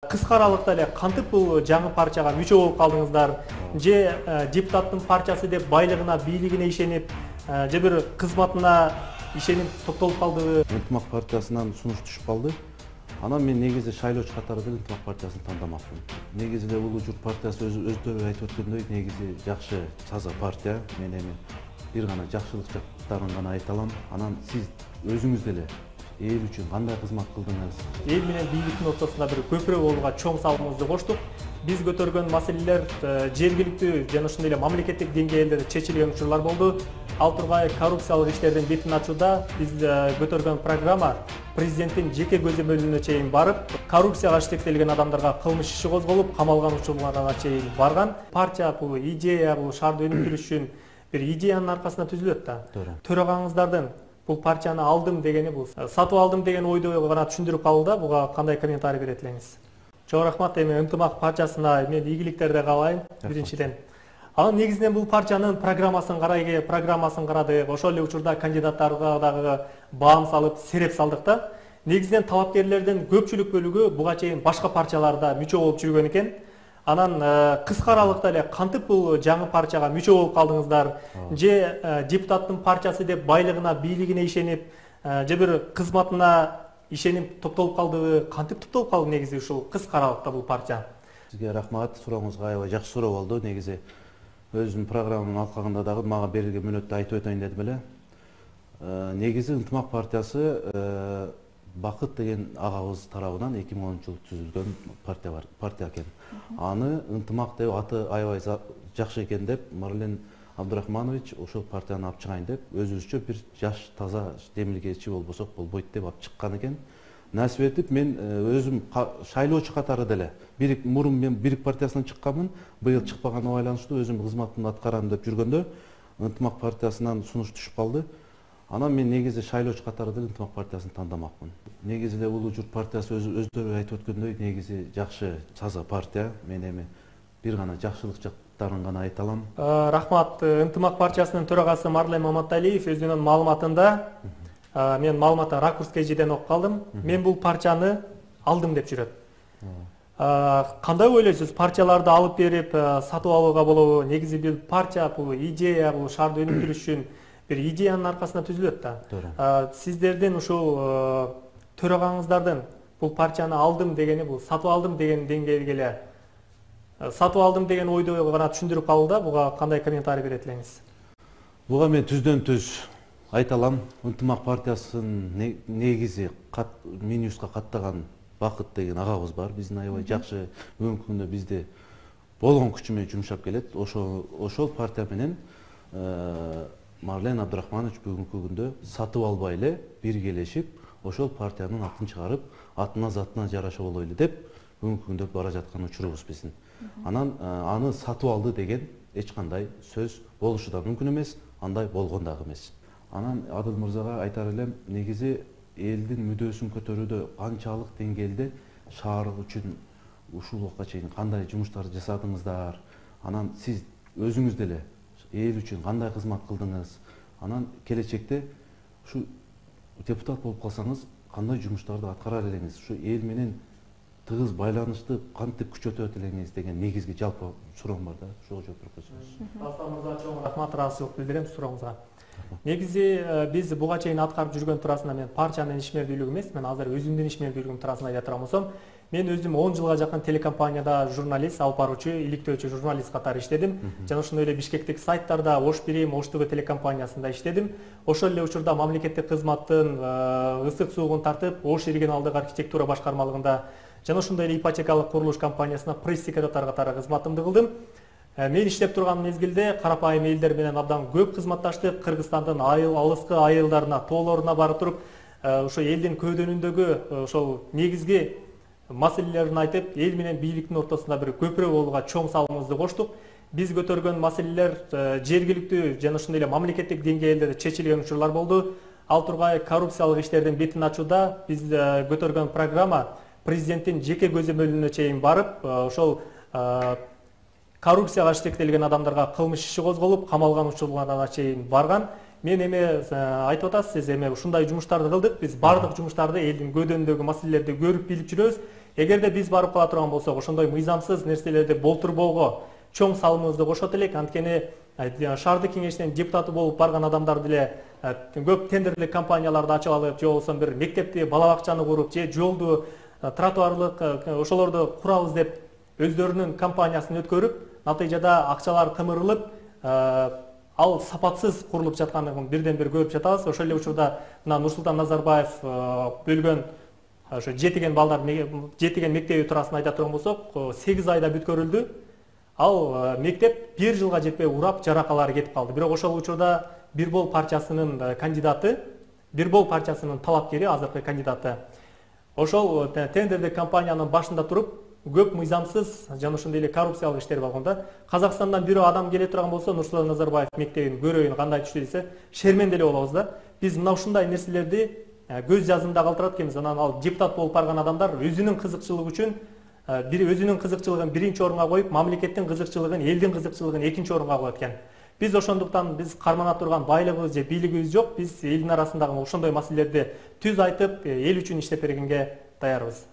Кыска аралыкта эле кантип бул жаңы партияга мүчө болуп калдыңыздар? Же депутаттын партиясы деп байлыгына, бийлигине ишенип, же бир кызматына ишенип токтолуп калдыбы? Ынтымак партиясынан сунуш түшүп калды. Анан мен негизи шайлоочу катары деле Ынтымак партиясын тандамакмын. Негизи эле Улуу Журт партиясы өздөрү айтып өткөндөй, негизи жакшы таза партия. Мен эми бир гана жакшылык жактарын гана айта алам. Анан сиз өзүңүз деле эл үчүн кандай кызмат кылдыңыз? Эл менен бийликтин ортосунда бир көпүрө болууга чоң салымыбызды коштук. Биз көтөргөн маселелер жергиликтүү жана ошондой эле мамлекеттик деңгээлде чечилген учурлар болду. Ал тургай коррупциялык иштердин бетин ачууда биз көтөргөн программа президенттин жеке көзөмөлүнө чейин барып, коррупцияга иштектелген адамдарга кылмыш иши козголуп, камалган учурларга чейин барган. Партия бул идея, бул шаарды өнүктүрүш үчүн бир идеянын аркасында түзүлөт да. Төрагаңыздардын бул партияны алдым дегени, бул сатып алдым деген ойду гана түшүндүрүп калды да. Буга кандай комментарий берет элеңиз? Чоң рахмат. Эми Ынтымак партиясына мен ийгиликтерди каалайм биринчиден. Анан негизинен бул партиянын программасын карадык. Ошол эле учурда кандидаттарга дагы баам салып, сереп салдык да. Негизинен талапкерлердин көпчүлүк бөлүгү буга чейин башка партияларда мүчө болуп жүргөн экен. Анан кыска аралыкта эле кантип бул жаңы партияга мүчө болуп калдыңыздар? Же депутаттын партиясы деп байлыгына, бийлигине ишенип, же бир кызматына ишенип токтолуп калдыбы? Кантип токтолуп калды негизи ушул кыска аралыкта бул партия? Сизге рахмат. Сурооңузга аябай жакшы суроо болду. Негизи өзүмдүн программамдын алкагында дагы мага берилген мүнөттө айтып өтөйүн дедим эле. Негизи Ынтымак партиясы Бакыт деген агабыз тарабынан 2010-жылы түзүлгөн партия экен. Аны Ынтымак деп аты аябай жакшы экен деп Марлен Абдурахманович ошол партияны алып чыгайын деп өзүбүзчө бир жаш таза демилгечи болбосок болбойт деп алып чыккан экен. Насип этип мен өзүм шайлоочу катары деле мурун мен Бирик партиясынан чыкканмын. Быйыл чыкпаганына байланыштуу өзүм кызматымды аткарам деп жүргөндө Ынтымак партиясынан сунуш түшүп калды. Анан мен негизи шайлоочу катары деле Ынтымак партиясын тандамакмын. Негизи эле Улуу Журт партиясы өздөрү айтып өткөндөй, негизи жакшы таза партия. Мен эми бир гана жакшылык жактарын гана айта алам. Рахмат. Ынтымак партиясынын төрагасы Марлен Маматалиев өзүнүн маалыматында мен маалыматты ракурс KG'ден окуп калдым. Мен бул партияны алдым деп жүрөт. Кандай ойлойсуз? Партияларды алып берип сатып алууга болобу? Негизи бул партия, бул идея, бул шаарды өнүктүрүш үчүн бир идеянын аркасында түзүлөт да. Сиздердин ушул төрагаңыздардын бул партияны алдым дегени, бул сатып алдым деген деңгээлге эле сатып алдым деген ойду гана түшүндүрүп калды да. Буга кандай комментарий берет элеңиз? Буга мен түздөн түз айта алам. Ынтымак партиясынын негизи минуска каттаган Бакыт деген агабыз бар. Биздин аябай жакшы бүгүнкү күндө бизде болгон күчү менен жумшап келет. Ошол партия менен Марлен Абдурахманович бүгүнкү күндө сатып албай эле биргелешип ошол партиянын атын чыгарып, атына затына жараша болойлу деп бүгүнкү күндө бара жаткан учурубуз биздин. Анан аны сатып алды деген эч кандай сөз болушу да мүмкүн эмес, андай болгон дагы эмес. Анан Адыл мырзага айтар элем, негизи элдин мүдөөсүн көтөрүүдө канчалык деңгээлде шаар үчүн ушул убакка чейин кандай жумуштарды жасадыңыздар? Анан сиз өзүңүз деле эл үчүн кандай кызмат кылдыңыз? Анан келечекте ушу депутат болуп калсаңыз кандай жумуштарды аткарар элеңиз? Ушу эл менен тыгыз байланышты кантип күчөтөт элеңиз деген негизги жалпы суроом бар да. Ошого жооп берип койсоңуз. Дастан мырза, чоң рахмат, ыраазычылык билдирем сурооңузга. Негизи биз буга чейин аткарып жүргөн туурасында мен партиянын ишмердүүлүгү эмес, мен азыр өзүмдүн ишмердүүлүгүм туурасында айта турган болсом, мен өзүм 10 жылга жакын телекомпанияда журналист, алып баруучу, иликтөөчү журналист катары иштедим. Жана ошондой эле Бишкектик сайттарда Ош Бирим, Ош ТВ телекомпаниясында иштедим. Ошол эле учурда мамлекеттик кызматтын ысык суугун тартып, Ош регионалдык архитектура башкармалыгында жана ошондой эле ипотекалык курулуш компаниясына пресс-секретарь катары кызматымды кылдым. Мен иштеп турган мезгилде карапайым элдер менен абдан көп кызматташтык. Кыргызстандын алыскы айылдарына, тоолоруна барып туруп, ошо элдин көөдөнүндөгү ошол негизги маселелерин айтып, эл менен бийликтин ортосунда бир көпүрө болууга чоң салымыбызды коштук. Биз көтөргөн маселелер жергиликтүү жана ошондой эле мамлекеттик деңгээлде чечилген учурлар болду. Ал тургай коррупциялык иштердин бетин ачууда биз көтөргөн программа президенттин жеке көзөмөлүнө чейин барып, ошол коррупцияга иштектелген адамдарга кылмыш иши козголуп, камалган учурларга чейин барган. Мен эми айтып атасыз, эми ушундай жумуштарды кылдык. Биз бардык жумуштарды элдин көөдөнүндөгү маселелерди көрүп билип жүрөбүз. эгерде биз барып кала турган болсок, ошондой мыйзамсыз нерселерди болтурбоого чоң салымыбызды кошот элек. Анткени шаардык кеңештин депутаты болуп барган адамдар деле көп тендерлик компанияларды ачып алып, же болбосо бир мектепти, бала бакчаны куруп, же жолду, тротуарлык ошолорду курабыз деп өздөрүнүн компаниясын өткөрүп, натыйжада акчалар кымырылып, ал сапатсыз курулуп жатканын бирден бир көрүп жатабыз. Ошол эле учурда мына Нурсултан Назарбаев бөлгөн ошо жетиген балдар жетиген мектеби турасын айта турган болсок, 8 айда бүткөрүлдү. Ал мектеп 1 жылга жетпей урап, жаракалары кетип калды. Бирок ошол учурда Бир Бол партиясынын кандидаты, Бир Бол партиясынын талапкери, азыркы кандидаты, ошол тендердик компаниянын башында туруп, көп мыйзамсыз жана ошондой эле коррупциялык иштер болгонда. Казакстандан бирөө адам келе турган болсо, Нурсултан Назарбаев мектебин көрөйүн кандай түштү десе, шерменделе болобуз да. Биз мына ушундай нерселерди көз жазымда калтырат экенбиз. Анан ал депутат болуп барган адамдар өзүнүн кызыкчылыгы үчүн өзүнүн кызыкчылыгын биринчи орунга коюп, мамлекеттин кызыкчылыгын, элдин кызыкчылыгын экинчи орунга коет экен. Биз ошондуктан биз кармана турган байлыгыбыз же бийлигибиз жок. Биз элдин арасындагы ошондой маселелерди түз айтып, эл үчүн иштеп бергенге даярбыз.